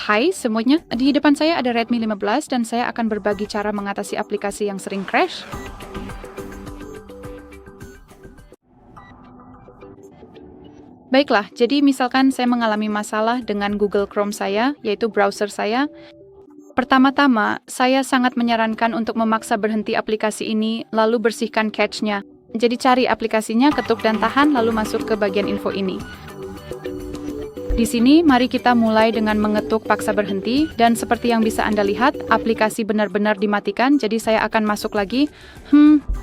Hai semuanya, di depan saya ada Redmi 15 dan saya akan berbagi cara mengatasi aplikasi yang sering crash. Baiklah, jadi misalkan saya mengalami masalah dengan Google Chrome saya, yaitu browser saya. Pertama-tama, saya sangat menyarankan untuk memaksa berhenti aplikasi ini, lalu bersihkan cache-nya. Jadi cari aplikasinya, ketuk dan tahan, lalu masuk ke bagian info ini. Di sini, mari kita mulai dengan mengetuk paksa berhenti, dan seperti yang bisa Anda lihat, aplikasi benar-benar dimatikan, jadi saya akan masuk lagi,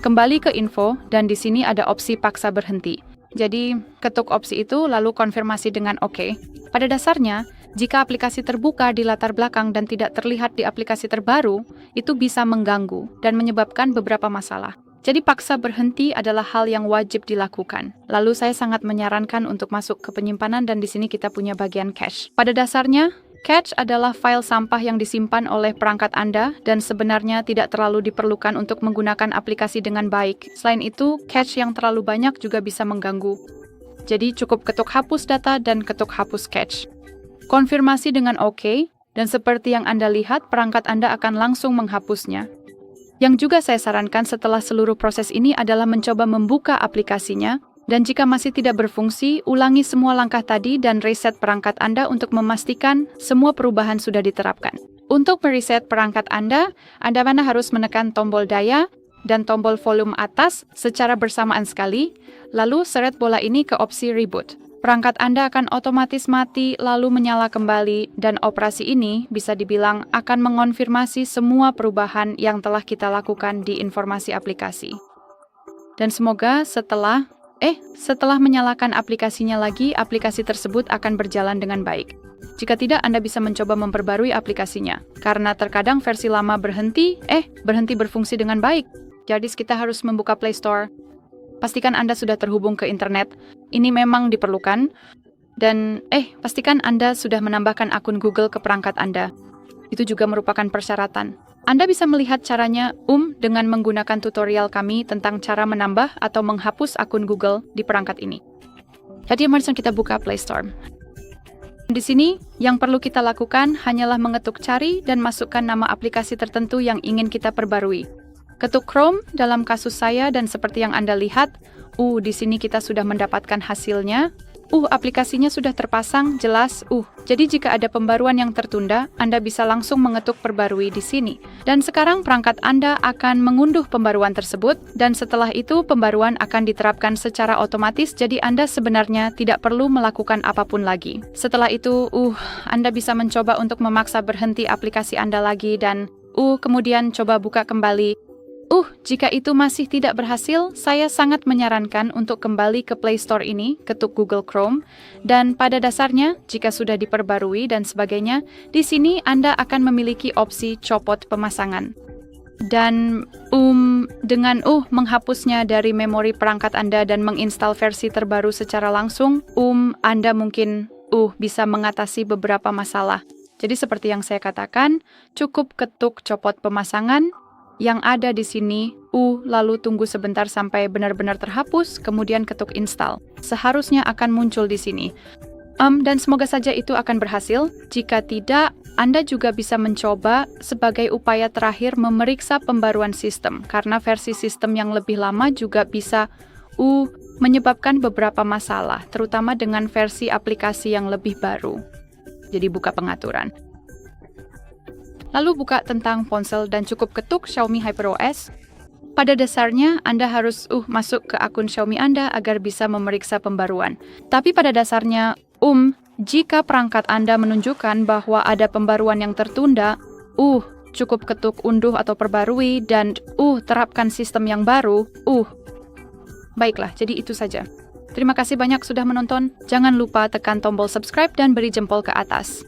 kembali ke info, dan di sini ada opsi paksa berhenti. Jadi, ketuk opsi itu, lalu konfirmasi dengan OK. Pada dasarnya, jika aplikasi terbuka di latar belakang dan tidak terlihat di aplikasi terbaru, itu bisa mengganggu dan menyebabkan beberapa masalah. Jadi paksa berhenti adalah hal yang wajib dilakukan. Lalu saya sangat menyarankan untuk masuk ke penyimpanan dan di sini kita punya bagian cache. Pada dasarnya, cache adalah file sampah yang disimpan oleh perangkat Anda dan sebenarnya tidak terlalu diperlukan untuk menggunakan aplikasi dengan baik. Selain itu, cache yang terlalu banyak juga bisa mengganggu. Jadi cukup ketuk hapus data dan ketuk hapus cache. Konfirmasi dengan OK, dan seperti yang Anda lihat, perangkat Anda akan langsung menghapusnya. Yang juga saya sarankan setelah seluruh proses ini adalah mencoba membuka aplikasinya, dan jika masih tidak berfungsi, ulangi semua langkah tadi dan reset perangkat Anda untuk memastikan semua perubahan sudah diterapkan. Untuk mereset perangkat Anda harus menekan tombol daya dan tombol volume atas secara bersamaan sekali, lalu seret bola ini ke opsi reboot. Perangkat Anda akan otomatis mati lalu menyala kembali dan operasi ini bisa dibilang akan mengonfirmasi semua perubahan yang telah kita lakukan di informasi aplikasi. Dan semoga setelah menyalakan aplikasinya lagi, aplikasi tersebut akan berjalan dengan baik. Jika tidak, Anda bisa mencoba memperbarui aplikasinya. Karena terkadang versi lama berhenti berfungsi dengan baik. Jadi kita harus membuka Play Store. Pastikan Anda sudah terhubung ke internet. Ini memang diperlukan. Dan pastikan Anda sudah menambahkan akun Google ke perangkat Anda. Itu juga merupakan persyaratan. Anda bisa melihat caranya dengan menggunakan tutorial kami tentang cara menambah atau menghapus akun Google di perangkat ini. Jadi mari kita buka Play Store. Di sini, yang perlu kita lakukan hanyalah mengetuk cari dan masukkan nama aplikasi tertentu yang ingin kita perbarui. Ketuk Chrome dalam kasus saya dan seperti yang Anda lihat, di sini kita sudah mendapatkan hasilnya. Aplikasinya sudah terpasang, jelas. Jadi jika ada pembaruan yang tertunda, Anda bisa langsung mengetuk perbarui di sini. Dan sekarang perangkat Anda akan mengunduh pembaruan tersebut, dan setelah itu pembaruan akan diterapkan secara otomatis, jadi Anda sebenarnya tidak perlu melakukan apapun lagi. Setelah itu, Anda bisa mencoba untuk memaksa berhenti aplikasi Anda lagi dan kemudian coba buka kembali. Jika itu masih tidak berhasil, saya sangat menyarankan untuk kembali ke Play Store ini, ketuk Google Chrome, dan pada dasarnya, jika sudah diperbarui dan sebagainya, di sini Anda akan memiliki opsi copot pemasangan. Dan dengan menghapusnya dari memori perangkat Anda dan menginstal versi terbaru secara langsung, Anda mungkin bisa mengatasi beberapa masalah. Jadi seperti yang saya katakan, cukup ketuk copot pemasangan, yang ada di sini, lalu tunggu sebentar sampai benar-benar terhapus, kemudian ketuk install. Seharusnya akan muncul di sini. Dan semoga saja itu akan berhasil. Jika tidak, Anda juga bisa mencoba sebagai upaya terakhir memeriksa pembaruan sistem, karena versi sistem yang lebih lama juga bisa menyebabkan beberapa masalah, terutama dengan versi aplikasi yang lebih baru. Jadi buka pengaturan. Lalu buka tentang ponsel dan cukup ketuk Xiaomi HyperOS. Pada dasarnya, Anda harus masuk ke akun Xiaomi Anda agar bisa memeriksa pembaruan. Tapi pada dasarnya, jika perangkat Anda menunjukkan bahwa ada pembaruan yang tertunda, cukup ketuk unduh atau perbarui dan terapkan sistem yang baru. Baiklah, jadi itu saja. Terima kasih banyak sudah menonton. Jangan lupa tekan tombol subscribe dan beri jempol ke atas.